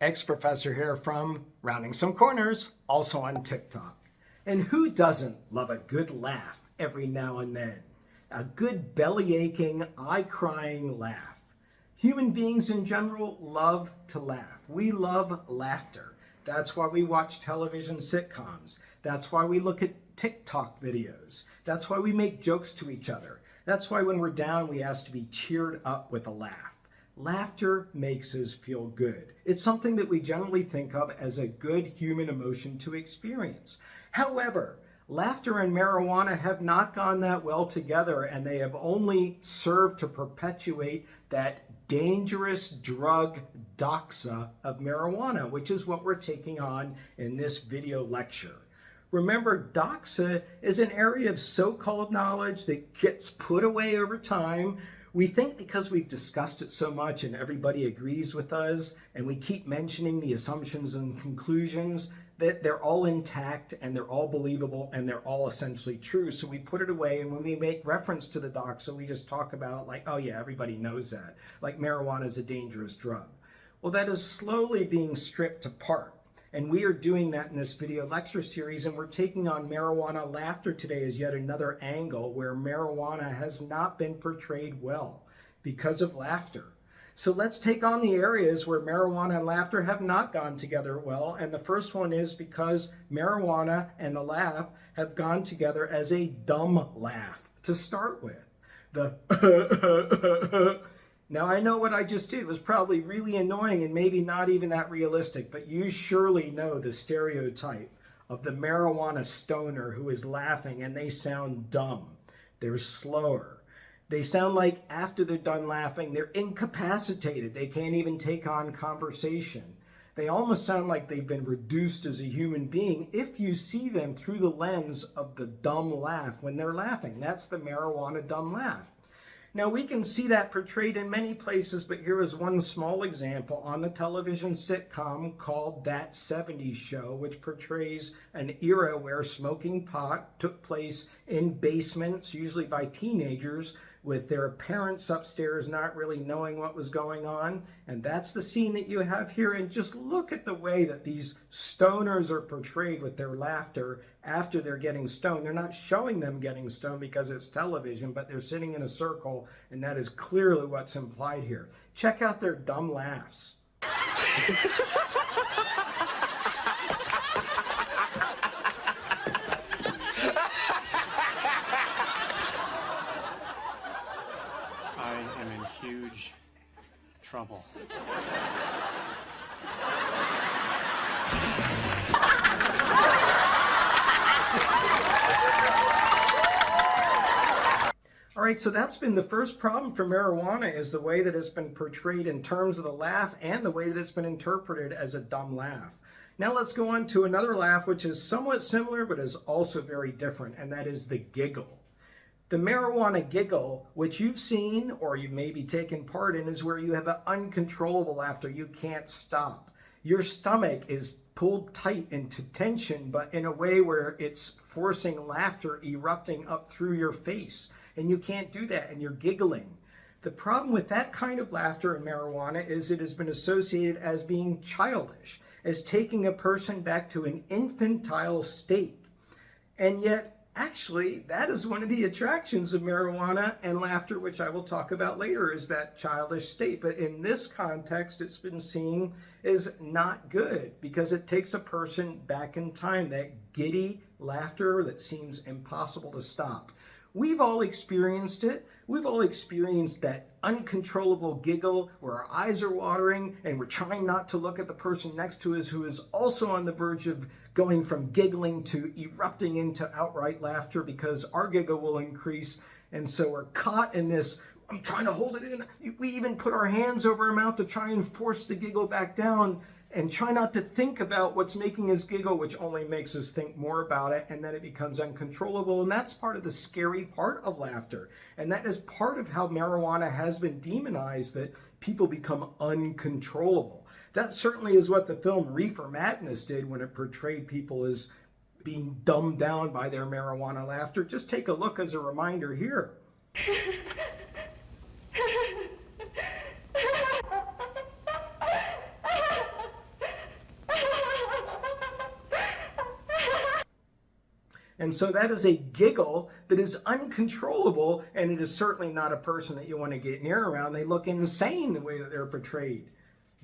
xProfessor here from Rounding Some Corners, also on TikTok. And who doesn't love a good laugh every now and then? A good belly-aching, eye-crying laugh. Human beings in general love to laugh. We love laughter. That's why we watch television sitcoms. That's why we look at TikTok videos. That's why we make jokes to each other. That's why when we're down, we ask to be cheered up with a laugh. Laughter makes us feel good. It's something that we generally think of as a good human emotion to experience. However, laughter and marijuana have not gone that well together, and they have only served to perpetuate that dangerous drug doxa of marijuana, which is what we're taking on in this video lecture. Remember, doxa is an area of so-called knowledge that gets put away over time. We think because we've discussed it so much and everybody agrees with us, and we keep mentioning the assumptions and conclusions, that they're all intact and they're all believable and they're all essentially true. So we put it away, and when we make reference to the doxa, we just talk about it like, oh yeah, everybody knows that. Like marijuana is a dangerous drug. Well, that is slowly being stripped apart. And we are doing that in this video lecture series, and we're taking on marijuana laughter today as yet another angle where marijuana has not been portrayed well because of laughter. So let's take on the areas where marijuana and laughter have not gone together well. And the first one is because marijuana and the laugh have gone together as a dumb laugh to start with. The Now, I know what I just did was probably really annoying and maybe not even that realistic, but you surely know the stereotype of the marijuana stoner who is laughing and they sound dumb. They're slower. They sound like after they're done laughing, they're incapacitated. They can't even take on conversation. They almost sound like they've been reduced as a human being if you see them through the lens of the dumb laugh when they're laughing. That's the marijuana dumb laugh. Now, we can see that portrayed in many places, but here is one small example on the television sitcom called That 70s Show, which portrays an era where smoking pot took place in basements, usually by teenagers, with their parents upstairs not really knowing what was going on. And that's the scene that you have here. And just look at the way that these stoners are portrayed with their laughter after they're getting stoned. They're not showing them getting stoned because it's television, but they're sitting in a circle, and that is clearly what's implied here. Check out their dumb laughs. I am in huge trouble. All right, so that's been the first problem for marijuana, is the way that it's been portrayed in terms of the laugh and the way that it's been interpreted as a dumb laugh. Now let's go on to another laugh which is somewhat similar but is also very different, and that is the giggle. The marijuana giggle, which you've seen or you maybe taken part in, is where you have an uncontrollable laughter. You can't stop. Your stomach is pulled tight into tension, but in a way where it's forcing laughter erupting up through your face. And you can't do that, and you're giggling. The problem with that kind of laughter in marijuana is it has been associated as being childish, as taking a person back to an infantile state. And yet, actually, that is one of the attractions of marijuana and laughter, which I will talk about later, is that childish state. But in this context, it's been seen as not good because it takes a person back in time, that giddy laughter that seems impossible to stop. We've all experienced it. We've all experienced that uncontrollable giggle where our eyes are watering and we're trying not to look at the person next to us who is also on the verge of going from giggling to erupting into outright laughter because our giggle will increase. And so we're caught in this, I'm trying to hold it in. We even put our hands over our mouth to try and force the giggle back down and try not to think about what's making us giggle, which only makes us think more about it, and then it becomes uncontrollable. And that's part of the scary part of laughter. And that is part of how marijuana has been demonized, that people become uncontrollable. That certainly is what the film Reefer Madness did when it portrayed people as being dumbed down by their marijuana laughter. Just take a look as a reminder here. And so that is a giggle that is uncontrollable, and it is certainly not a person that you want to get near around. They look insane the way that they're portrayed.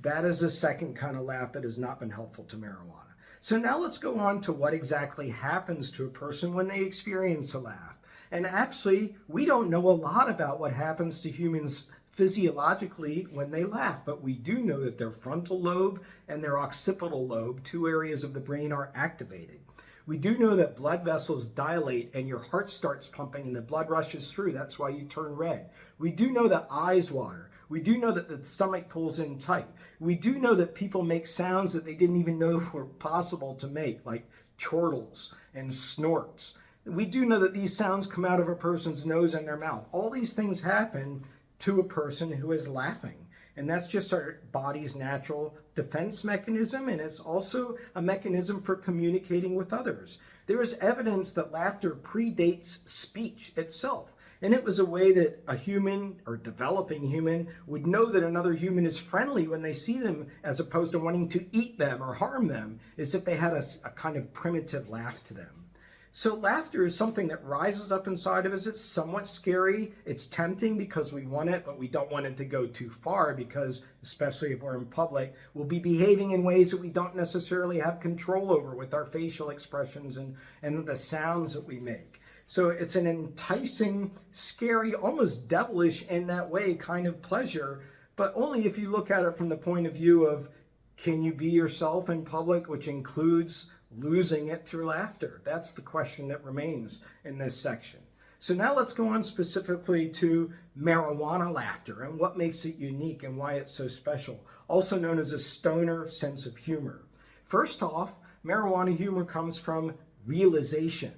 That is a second kind of laugh that has not been helpful to marijuana. So now let's go on to what exactly happens to a person when they experience a laugh. And actually, we don't know a lot about what happens to humans physiologically when they laugh, but we do know that their frontal lobe and their occipital lobe, two areas of the brain, are activated. We do know that blood vessels dilate and your heart starts pumping and the blood rushes through. That's why you turn red. We do know that eyes water. We do know that the stomach pulls in tight. We do know that people make sounds that they didn't even know were possible to make, like chortles and snorts. We do know that these sounds come out of a person's nose and their mouth. All these things happen to a person who is laughing. And that's just our body's natural defense mechanism, and it's also a mechanism for communicating with others. There is evidence that laughter predates speech itself. And it was a way that a human or developing human would know that another human is friendly when they see them, as opposed to wanting to eat them or harm them, is if they had a kind of primitive laugh to them. So laughter is something that rises up inside of us. It's somewhat scary. It's tempting because we want it, but we don't want it to go too far because, especially if we're in public, we'll be behaving in ways that we don't necessarily have control over with our facial expressions and the sounds that we make. So it's an enticing, scary, almost devilish in that way kind of pleasure, but only if you look at it from the point of view of, can you be yourself in public, which includes losing it through laughter? That's the question that remains in this section. So now let's go on specifically to marijuana laughter and what makes it unique and why it's so special, also known as a stoner sense of humor. First off, marijuana humor comes from realization.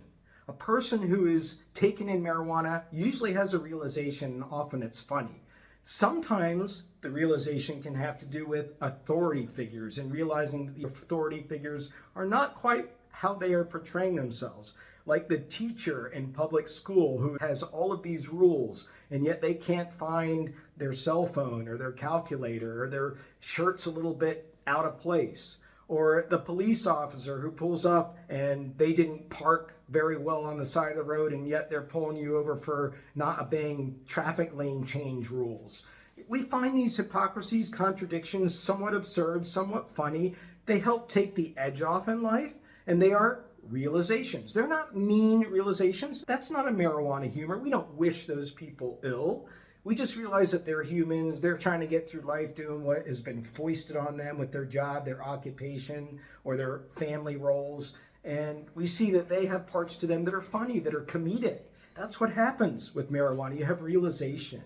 A person who is taking in marijuana usually has a realization, and often it's funny. Sometimes the realization can have to do with authority figures and realizing that the authority figures are not quite how they are portraying themselves. Like the teacher in public school who has all of these rules and yet they can't find their cell phone or their calculator, or their shirt's a little bit out of place. Or the police officer who pulls up and they didn't park very well on the side of the road and yet they're pulling you over for not obeying traffic lane change rules. We find these hypocrisies, contradictions, somewhat absurd, somewhat funny. They help take the edge off in life, and they are realizations. They're not mean realizations. That's not a marijuana humor. We don't wish those people ill. We just realize that they're humans. They're trying to get through life doing what has been foisted on them with their job, their occupation, or their family roles. And we see that they have parts to them that are funny, that are comedic. That's what happens with marijuana. You have realization.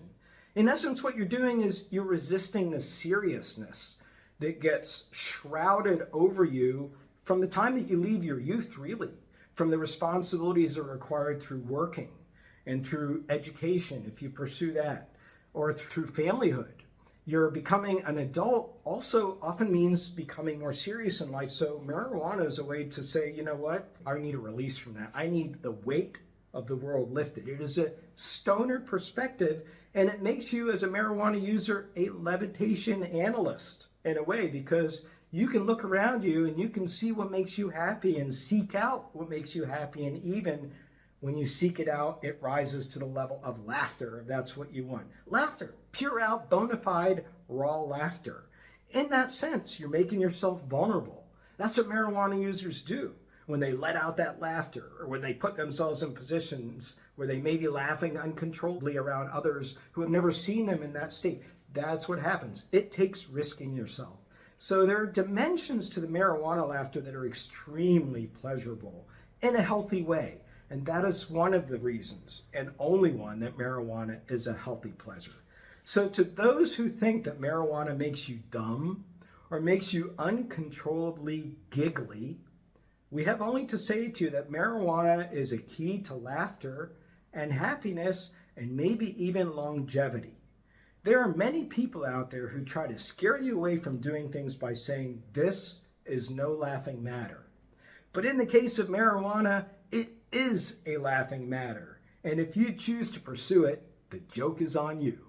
In essence, what you're doing is you're resisting the seriousness that gets shrouded over you from the time that you leave your youth, really, from the responsibilities that are required through working and through education, if you pursue that, or through familyhood. You're becoming an adult also often means becoming more serious in life. So marijuana is a way to say, you know what? I need a release from that. I need the weight of the world lifted. It is a stoner perspective, and it makes you, as a marijuana user, a levitation analyst in a way, because you can look around you and you can see what makes you happy and seek out what makes you happy. And even when you seek it out, it rises to the level of laughter, if that's what you want. Laughter, pure out, bona fide, raw laughter. In that sense, you're making yourself vulnerable. That's what marijuana users do when they let out that laughter, or when they put themselves in positions where they may be laughing uncontrollably around others who have never seen them in that state. That's what happens. It takes risking yourself. So there are dimensions to the marijuana laughter that are extremely pleasurable in a healthy way. And that is one of the reasons, and only one, that marijuana is a healthy pleasure. So to those who think that marijuana makes you dumb or makes you uncontrollably giggly, we have only to say to you that marijuana is a key to laughter and happiness and maybe even longevity. There are many people out there who try to scare you away from doing things by saying this is no laughing matter. But in the case of marijuana, it is a laughing matter. And if you choose to pursue it, the joke is on you.